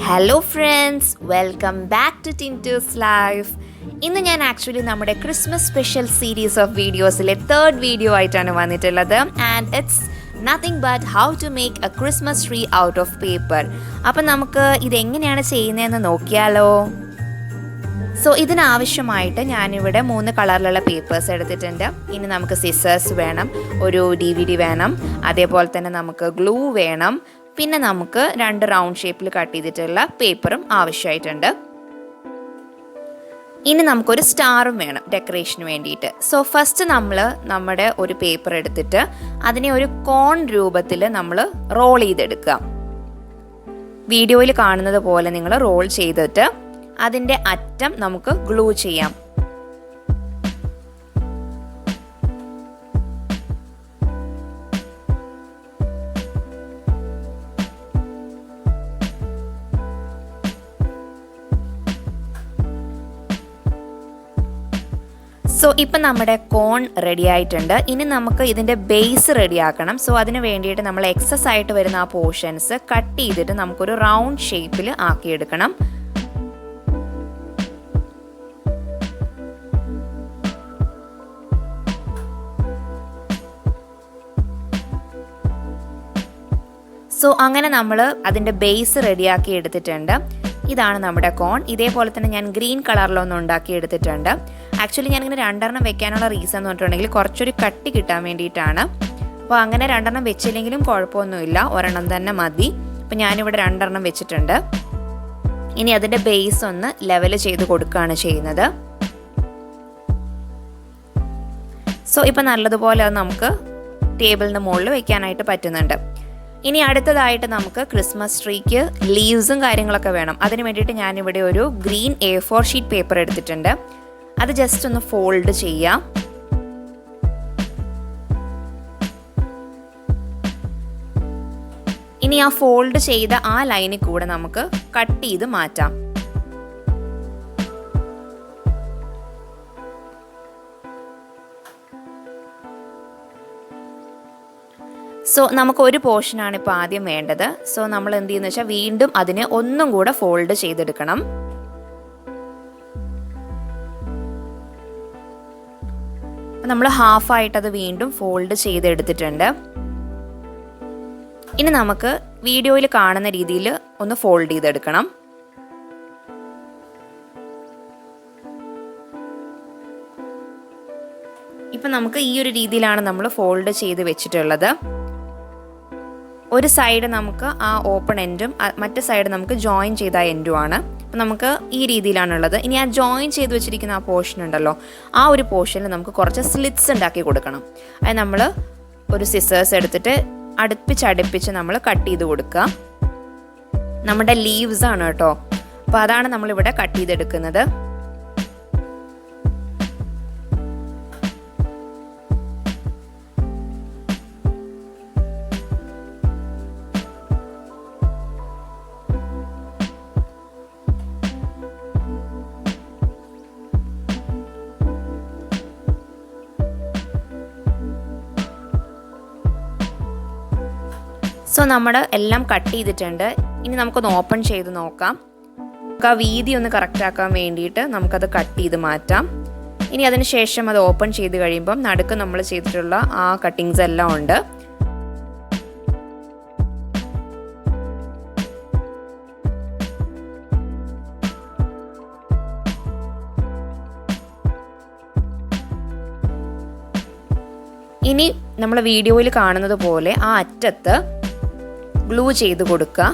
Hello friends, welcome back to Tintuzlife. ഇന്ന് ഞാൻ actually നമ്മുടെ ക്രിസ്മസ് സ്പെഷ്യൽ സീരീസ് ഓഫ് വീഡിയോസിലെ തേർഡ് വീഡിയോ ആയിട്ടാണ് വന്നിട്ടുള്ളത് and it's nothing but how to make a Christmas tree out of paper. അപ്പം നമുക്ക് ഇതെങ്ങനെയാണ് ചെയ്യുന്നതെന്ന് നോക്കിയാലോ. സോ ഇതിനാവശ്യമായിട്ട് ഞാനിവിടെ 3 കളറിലുള്ള പേപ്പേഴ്സ് എടുത്തിട്ടുണ്ട്. ഇനി നമുക്ക് സിസേഴ്സ് വേണം, ഒരു DVD വേണം, അതേപോലെ തന്നെ നമുക്ക് ഗ്ലൂ വേണം, പിന്നെ നമുക്ക് 2 റൗണ്ട് ഷേപ്പിൽ കട്ട് ചെയ്തിട്ടുള്ള പേപ്പറും ആവശ്യമായിട്ടുണ്ട്. ഇനി നമുക്കൊരു സ്റ്റാറും വേണം ഡെക്കറേഷന് വേണ്ടിയിട്ട്. സോ ഫസ്റ്റ് നമ്മൾ നമ്മുടെ ഒരു പേപ്പർ എടുത്തിട്ട് അതിനെ ഒരു കോൺ രൂപത്തിൽ നമ്മൾ റോൾ ചെയ്തെടുക്കുക. വീഡിയോയിൽ കാണുന്നത് പോലെ നിങ്ങൾ റോൾ ചെയ്തിട്ട് അതിൻ്റെ അറ്റം നമുക്ക് ഗ്ലൂ ചെയ്യാം. സോ ഇപ്പം നമ്മുടെ കോൺ റെഡി ആയിട്ടുണ്ട്. ഇനി നമുക്ക് ഇതിൻ്റെ ബേസ് റെഡിയാക്കണം. സോ അതിന് വേണ്ടിയിട്ട് നമ്മൾ എക്സസ് ആയിട്ട് വരുന്ന ആ പോർഷൻസ് കട്ട് ചെയ്തിട്ട് നമുക്കൊരു റൗണ്ട് ഷേപ്പിൽ ആക്കിയെടുക്കണം. സോ അങ്ങനെ നമ്മൾ അതിൻ്റെ ബേസ് റെഡിയാക്കി എടുത്തിട്ടുണ്ട്. ഇതാണ് നമ്മുടെ കോൺ. ഇതേപോലെ തന്നെ ഞാൻ ഗ്രീൻ കളറിലൊന്നും ഉണ്ടാക്കി എടുത്തിട്ടുണ്ട്. ആക്ച്വലി ഞാനിങ്ങനെ 2 വെക്കാനുള്ള റീസൺ എന്ന് പറഞ്ഞിട്ടുണ്ടെങ്കിൽ കുറച്ചൊരു കട്ടി കിട്ടാൻ വേണ്ടിയിട്ടാണ്. അപ്പോൾ അങ്ങനെ 2 വെച്ചില്ലെങ്കിലും കുഴപ്പമൊന്നുമില്ല, ഒരെണ്ണം തന്നെ മതി. അപ്പോൾ ഞാനിവിടെ 2 വെച്ചിട്ടുണ്ട്. ഇനി അതിൻ്റെ ബേസ് ഒന്ന് ലെവൽ ചെയ്ത് കൊടുക്കുകയാണ് ചെയ്യുന്നത്. സോ ഇപ്പം നല്ലതുപോലെ അത് നമുക്ക് ടേബിളിന് മുകളിൽ വെക്കാനായിട്ട് പറ്റുന്നുണ്ട്. ഇനി അടുത്തതായിട്ട് നമുക്ക് ക്രിസ്മസ് ട്രീക്ക് ലീവ്സും കാര്യങ്ങളൊക്കെ വേണം. അതിന് വേണ്ടിയിട്ട് ഞാനിവിടെ ഒരു ഗ്രീൻ A4 ഷീറ്റ് പേപ്പർ എടുത്തിട്ടുണ്ട്. അത് ജസ്റ്റ് ഒന്ന് ഫോൾഡ് ചെയ്യാം. ഇനി ആ ഫോൾഡ് ചെയ്ത ആ ലൈനിൽ കൂടെ നമുക്ക് കട്ട് ചെയ്ത് മാറ്റാം. സോ നമുക്ക് ഒരു പോർഷനാണ് ഇപ്പോൾ ആദ്യം വേണ്ടത്. സോ നമ്മൾ എന്ത് ചെയ്യുന്നത് വെച്ചാൽ വീണ്ടും അതിനെ ഒന്നും കൂടെ ഫോൾഡ് ചെയ്തെടുക്കണം. നമ്മൾ ഹാഫായിട്ട് അത് വീണ്ടും ഫോൾഡ് ചെയ്തെടുത്തിട്ടുണ്ട്. ഇനി നമുക്ക് വീഡിയോയിൽ കാണുന്ന രീതിയിൽ ഒന്ന് ഫോൾഡ് ചെയ്തെടുക്കണം. ഇപ്പം നമുക്ക് ഈ ഒരു രീതിയിലാണ് നമ്മൾ ഫോൾഡ് ചെയ്ത് വെച്ചിട്ടുള്ളത്. ഒരു സൈഡ് നമുക്ക് ആ ഓപ്പൺ എൻഡും മറ്റേ സൈഡ് നമുക്ക് ജോയിൻ ചെയ്ത എൻഡും ആണ്. അപ്പം നമുക്ക് ഈ രീതിയിലാണുള്ളത്. ഇനി ആ ജോയിൻ ചെയ്ത് വെച്ചിരിക്കുന്ന ആ പോർഷൻ ഉണ്ടല്ലോ, ആ ഒരു പോർഷനിൽ നമുക്ക് കുറച്ച് സ്ലിറ്റ്സ് ഉണ്ടാക്കി കൊടുക്കണം. അത് നമ്മൾ ഒരു സിസേഴ്സ് എടുത്തിട്ട് അടുപ്പിച്ച് നമ്മൾ കട്ട് ചെയ്ത് കൊടുക്കുക. നമ്മുടെ ലീവ്സ് ആണ് കേട്ടോ. അപ്പോൾ അതാണ് നമ്മളിവിടെ കട്ട് ചെയ്തെടുക്കുന്നത്. സോ നമ്മൾ എല്ലാം കട്ട് ചെയ്തിട്ടുണ്ട്. ഇനി നമുക്കൊന്ന് ഓപ്പൺ ചെയ്ത് നോക്കാം. നമുക്ക് ആ വീതി ഒന്ന് കറക്റ്റ് ആക്കാൻ വേണ്ടിയിട്ട് നമുക്കത് കട്ട് ചെയ്ത് മാറ്റാം. ഇനി അതിന് ശേഷം അത് ഓപ്പൺ ചെയ്ത് കഴിയുമ്പം നടുക്ക് നമ്മൾ ചെയ്തിട്ടുള്ള ആ കട്ടിങ്സ് എല്ലാം ഉണ്ട്. ഇനി നമ്മൾ വീഡിയോയിൽ കാണുന്നത് പോലെ ആ അറ്റത്ത് ഗ്ലൂ ചെയ്ത് കൊടുക്കുക.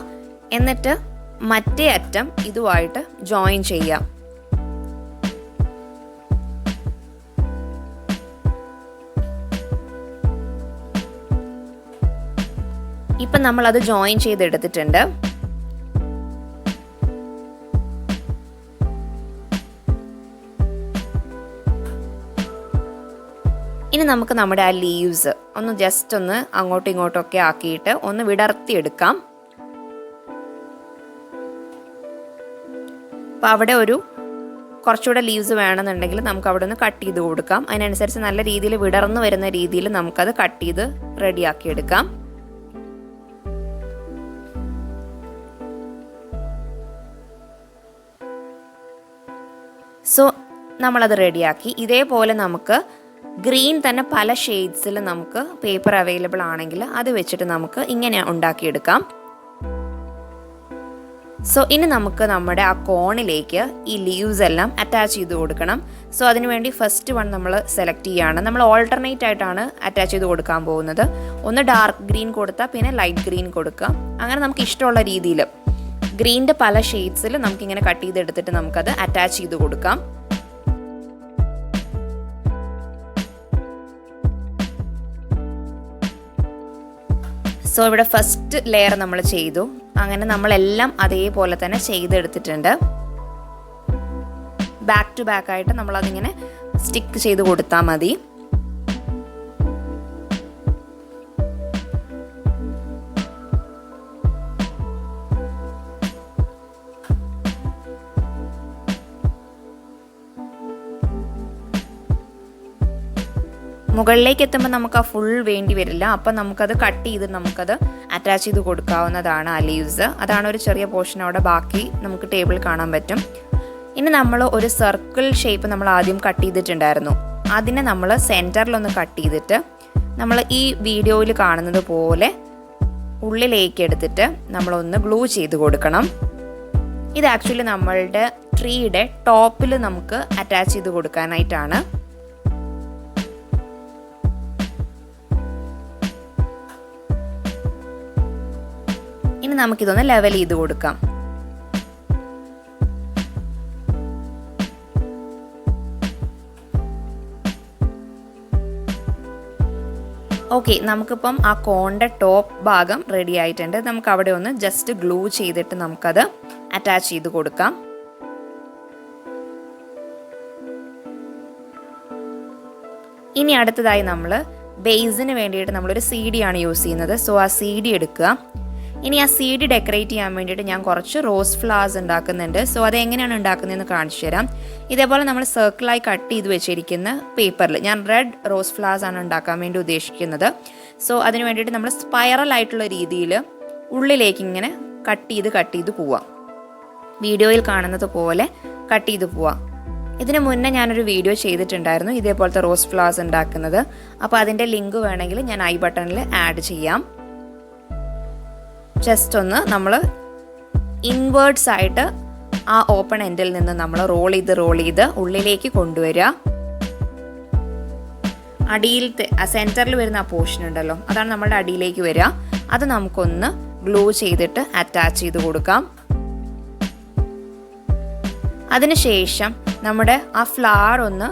എന്നിട്ട് മറ്റേ അറ്റം ഇതുമായിട്ട് ജോയിൻ ചെയ്യാം. ഇപ്പം നമ്മളത് ജോയിൻ ചെയ്തെടുത്തിട്ടുണ്ട്. ഇനി നമുക്ക് നമ്മുടെ ആ ലീവ്സ് ഒന്ന് ജസ്റ്റ് ഒന്ന് അങ്ങോട്ടും ഇങ്ങോട്ടൊക്കെ ആക്കിയിട്ട് ഒന്ന് വിടർത്തിയെടുക്കാം. അപ്പോൾ അവിടെ ഒരു കുറച്ചുകൂടെ ലീവ്സ് വേണമെന്നുണ്ടെങ്കിൽ നമുക്ക് അവിടെ ഒന്ന് കട്ട് ചെയ്ത് കൊടുക്കാം. അതിനനുസരിച്ച് നല്ല രീതിയിൽ വിടർന്നു വരുന്ന രീതിയിൽ നമുക്കത് കട്ട് ചെയ്ത് റെഡിയാക്കി എടുക്കാം. സോ നമ്മളത് റെഡിയാക്കി. ഇതേപോലെ നമുക്ക് ഗ്രീൻ തന്നെ പല ഷെയ്ഡ്സിൽ നമുക്ക് പേപ്പർ അവൈലബിൾ ആണെങ്കിൽ അത് വെച്ചിട്ട് നമുക്ക് ഇങ്ങനെ ഉണ്ടാക്കിയെടുക്കാം. സോ ഇനി നമുക്ക് നമ്മുടെ ആ കോണിലേക്ക് ഈ ലീവ്സ് എല്ലാം അറ്റാച്ച് ചെയ്ത് കൊടുക്കണം. സോ അതിനുവേണ്ടി ഫസ്റ്റ് വൺ നമ്മൾ സെലക്ട് ചെയ്യുകയാണ്. നമ്മൾ ഓൾട്ടർനേറ്റ് ആയിട്ടാണ് അറ്റാച്ച് ചെയ്ത് കൊടുക്കാൻ പോകുന്നത്. ഒന്ന് ഡാർക്ക് ഗ്രീൻ കൊടുത്താൽ പിന്നെ ലൈറ്റ് ഗ്രീൻ കൊടുക്കുക. അങ്ങനെ നമുക്ക് ഇഷ്ടമുള്ള രീതിയിൽ ഗ്രീനിൻ്റെ പല ഷെയ്ഡ്സിൽ നമുക്കിങ്ങനെ കട്ട് ചെയ്തെടുത്തിട്ട് നമുക്കത് അറ്റാച്ച് ചെയ്ത് കൊടുക്കാം. സോ ഇവിടെ ഫസ്റ്റ് ലെയർ നമ്മൾ ചെയ്തു. അങ്ങനെ നമ്മളെല്ലാം അതേപോലെ തന്നെ ചെയ്തെടുത്തിട്ടുണ്ട്. ബാക്ക് ടു ബാക്ക് ആയിട്ട് നമ്മളതിങ്ങനെ സ്റ്റിക്ക് ചെയ്ത് കൊടുത്താൽ മതി. മുകളിലേക്ക് എത്തുമ്പോൾ നമുക്ക് ആ ഫുൾ വേണ്ടി വരില്ല. അപ്പം നമുക്കത് കട്ട് ചെയ്ത് നമുക്കത് അറ്റാച്ച് ചെയ്ത് കൊടുക്കാവുന്നതാണ് ആ ലീവ്സ്. അതാണ് ഒരു ചെറിയ പോർഷൻ അവിടെ ബാക്കി നമുക്ക് ടേബിളിൽ കാണാൻ പറ്റും. ഇനി നമ്മൾ ഒരു സർക്കിൾ ഷേപ്പ് നമ്മൾ ആദ്യം കട്ട് ചെയ്തിട്ടുണ്ടായിരുന്നു. അതിനെ നമ്മൾ സെൻറ്ററിലൊന്ന് കട്ട് ചെയ്തിട്ട് നമ്മൾ ഈ വീഡിയോയിൽ കാണുന്നത് പോലെ ഉള്ളിലേക്ക് എടുത്തിട്ട് നമ്മളൊന്ന് ഗ്ലൂ ചെയ്ത് കൊടുക്കണം. ഇത് ആക്ച്വലി നമ്മളുടെ ട്രീയുടെ ടോപ്പിൽ നമുക്ക് അറ്റാച്ച് ചെയ്ത് കൊടുക്കാനായിട്ടാണ്. ഇനി നമുക്കിതൊന്ന് ലെവൽ ചെയ്ത് കൊടുക്കാം. ഓക്കെ, നമുക്കിപ്പം ആ കോണിൻ്റെ ടോപ്പ് ഭാഗം റെഡി ആയിട്ടുണ്ട്. നമുക്ക് അവിടെ ഒന്ന് ജസ്റ്റ് ഗ്ലൂ ചെയ്തിട്ട് നമുക്കത് അറ്റാച്ച് ചെയ്ത് കൊടുക്കാം. ഇനി അടുത്തതായി നമ്മൾ ബേസിന് വേണ്ടിയിട്ട് നമ്മളൊരു CD ആണ് യൂസ് ചെയ്യുന്നത്. സോ ആ CD എടുക്കുക. ഇനി ആ CD ഡെക്കറേറ്റ് ചെയ്യാൻ വേണ്ടിയിട്ട് ഞാൻ കുറച്ച് റോസ് ഫ്ലവേഴ്സ് ഉണ്ടാക്കുന്നുണ്ട്. സോ അതെങ്ങനെയാണ് ഉണ്ടാക്കുന്നതെന്ന് കാണിച്ചു തരാം. ഇതേപോലെ നമ്മൾ സർക്കിളായി കട്ട് ചെയ്ത് വെച്ചിരിക്കുന്ന പേപ്പറിൽ ഞാൻ റെഡ് റോസ് ഫ്ലവേഴ്സ് ആണ് ഉണ്ടാക്കാൻ വേണ്ടി ഉദ്ദേശിക്കുന്നത്. സോ അതിന് വേണ്ടിയിട്ട് നമ്മൾ സ്പൈറൽ ആയിട്ടുള്ള രീതിയിൽ ഉള്ളിലേക്ക് ഇങ്ങനെ കട്ട് ചെയ്ത് പോവാം. വീഡിയോയിൽ കാണുന്നത് പോലെ കട്ട് ചെയ്ത് പോവാം. ഇതിന് മുന്നേ ഞാനൊരു വീഡിയോ ചെയ്തിട്ടുണ്ടായിരുന്നു ഇതേപോലത്തെ റോസ് ഫ്ലവേഴ്സ് ഉണ്ടാക്കുന്നത്. അപ്പോൾ അതിൻ്റെ ലിങ്ക് വേണമെങ്കിൽ ഞാൻ ഐ ബട്ടണിൽ ആഡ് ചെയ്യാം. ജസ്റ്റ് ഒന്ന് നമ്മൾ ഇൻവേർഡ്സ് ആയിട്ട് ആ ഓപ്പൺ എൻഡിൽ നിന്ന് നമ്മൾ റോൾ ചെയ്ത് ഉള്ളിലേക്ക് കൊണ്ടുവരിക. അടിയിലത്തെ ആ സെൻറ്ററിൽ വരുന്ന ആ പോർഷൻ ഉണ്ടല്ലോ, അതാണ് നമ്മുടെ അടിയിലേക്ക് വരിക. അത് നമുക്കൊന്ന് ഗ്ലൂ ചെയ്തിട്ട് അറ്റാച്ച് ചെയ്ത് കൊടുക്കാം. അതിനുശേഷം നമ്മുടെ ആ ഫ്ലവർ ഒന്ന്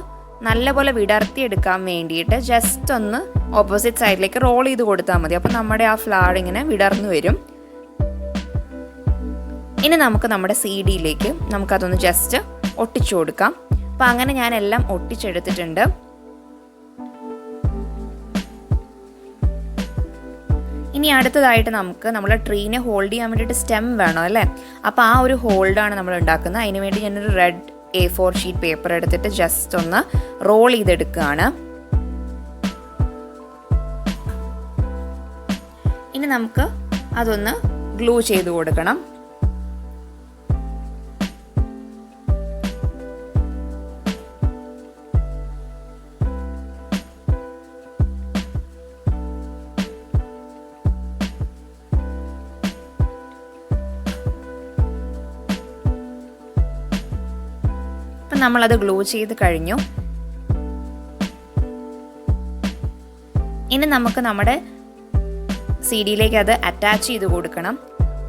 നല്ലപോലെ വിടർത്തിയെടുക്കാൻ വേണ്ടിയിട്ട് ജസ്റ്റ് ഒന്ന് ഓപ്പോസിറ്റ് സൈഡിലേക്ക് റോൾ ചെയ്ത് കൊടുത്താൽ മതി. അപ്പം നമ്മുടെ ആ ഫ്ലവർ ഇങ്ങനെ വിടർന്നു വരും. ഇനി നമുക്ക് നമ്മുടെ CDയിലേക്ക് നമുക്കതൊന്ന് ജസ്റ്റ് ഒട്ടിച്ചു കൊടുക്കാം. അപ്പം അങ്ങനെ ഞാൻ എല്ലാം ഒട്ടിച്ചെടുത്തിട്ടുണ്ട്. ഇനി അടുത്തതായിട്ട് നമുക്ക് നമ്മുടെ ട്രീനെ ഹോൾഡ് ചെയ്യാൻ വേണ്ടിയിട്ട് സ്റ്റെം വേണം അല്ലേ? അപ്പോൾ ആ ഒരു ഹോൾഡാണ് നമ്മൾ ഉണ്ടാക്കുന്നത്. അതിന് വേണ്ടി ഞാനൊരു റെഡ് A4 ഷീറ്റ് പേപ്പർ എടുത്തിട്ട് ജസ്റ്റ് ഒന്ന് റോൾ ചെയ്തെടുക്കുകയാണ്. ഇനി നമുക്ക് അതൊന്ന് ഗ്ലൂ ചെയ്ത് കൊടുക്കണം. നമ്മളത് ഗ്ലൂ ചെയ്ത് കഴിഞ്ഞു. ഇനി നമുക്ക് നമ്മുടെ CDയിലേക്ക് അത് അറ്റാച്ച് ചെയ്ത് കൊടുക്കണം.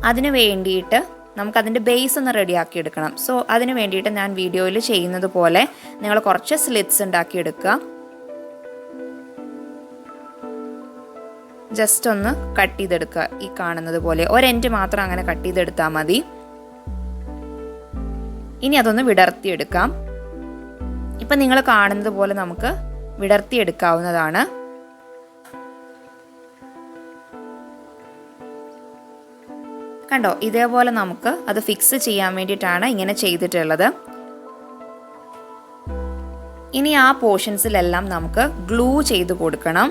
അതിന് വേണ്ടിയിട്ട് നമുക്കതിൻ്റെ ബേസ് ഒന്ന് റെഡിയാക്കി എടുക്കണം. സോ അതിന് വേണ്ടിയിട്ട് ഞാൻ വീഡിയോയിൽ ചെയ്യുന്നത് പോലെ നിങ്ങൾ കുറച്ച് സ്ലിറ്റ്സ് ഉണ്ടാക്കിയെടുക്കുക. ജസ്റ്റ് ഒന്ന് കട്ട് ചെയ്തെടുക്കുക. ഈ കാണുന്നത് പോലെ ഒരെൻഡ് മാത്രം അങ്ങനെ കട്ട് ചെയ്തെടുത്താൽ മതി. ഇനി അതൊന്ന് വിടർത്തിയെടുക്കാം. ഇപ്പം നിങ്ങൾ കാണുന്നത് പോലെ നമുക്ക് വിടർത്തിയെടുക്കാവുന്നതാണ്. കണ്ടോ, ഇതേപോലെ നമുക്ക് അത് ഫിക്സ് ചെയ്യാൻ വേണ്ടിയിട്ടാണ് ഇങ്ങനെ ചെയ്തിട്ടുള്ളത്. ഇനി ആ പോർഷൻസിലെല്ലാം നമുക്ക് ഗ്ലൂ ചെയ്ത് കൊടുക്കണം.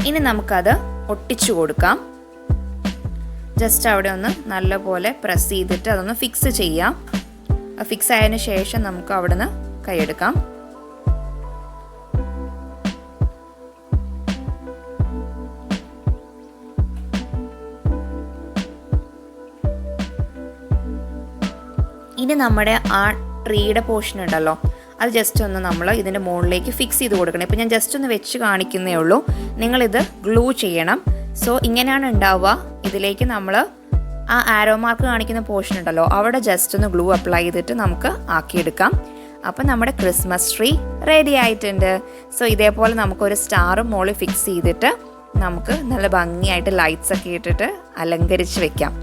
ഇനി നമുക്കത് ഒട്ടിച്ചു കൊടുക്കാം. ജസ്റ്റ് അവിടെ ഒന്ന് നല്ലപോലെ പ്രസ് ചെയ്തിട്ട് അതൊന്ന് ഫിക്സ് ചെയ്യാം. ഫിക്സ് ആയതിനു ശേഷം നമുക്ക് അവിടെ നിന്ന് കൈയെടുക്കാം. ഇനി നമ്മുടെ ആ ട്രീയുടെ പോർഷൻ ഉണ്ടല്ലോ, അത് ജസ്റ്റ് ഒന്ന് നമ്മൾ ഇതിൻ്റെ മുകളിലേക്ക് ഫിക്സ് ചെയ്ത് കൊടുക്കണം. ഇപ്പോൾ ഞാൻ ജസ്റ്റ് ഒന്ന് വെച്ച് കാണിക്കുന്നേ ഉള്ളൂ. നിങ്ങളിത് ഗ്ലൂ ചെയ്യണം. സോ ഇങ്ങനെയാണ് ഉണ്ടാവുക. ഇതിലേക്ക് നമ്മൾ ആ ആരോ മാർക്ക് കാണിക്കുന്ന പോർഷൻ ഉണ്ടല്ലോ, അവിടെ ജസ്റ്റ് ഒന്ന് ഗ്ലൂ അപ്ലൈ ചെയ്തിട്ട് നമുക്ക് ആക്കിയെടുക്കാം. അപ്പം നമ്മുടെ ക്രിസ്മസ് ട്രീ റെഡി ആയിട്ടുണ്ട്. സോ ഇതേപോലെ നമുക്കൊരു സ്റ്റാറും മുകളിൽ ഫിക്സ് ചെയ്തിട്ട് നമുക്ക് നല്ല ഭംഗിയായിട്ട് ലൈറ്റ്സ് ഒക്കെ ഇട്ടിട്ട് അലങ്കരിച്ച് വെക്കാം.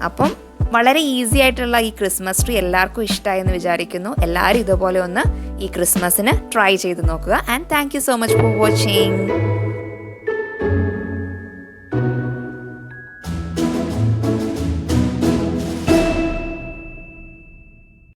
അപ്പം വളരെ ഈസി ആയിട്ടുള്ള ഈ ക്രിസ്മസ് ട്രീ എല്ലാവർക്കും ഇഷ്ടമായെന്ന് വിചാരിക്കുന്നു. എല്ലാവരും ഇതുപോലെ ഒന്ന് ഈ ക്രിസ്മസിന് ട്രൈ ചെയ്ത് നോക്കുക. And thank you so much for watching.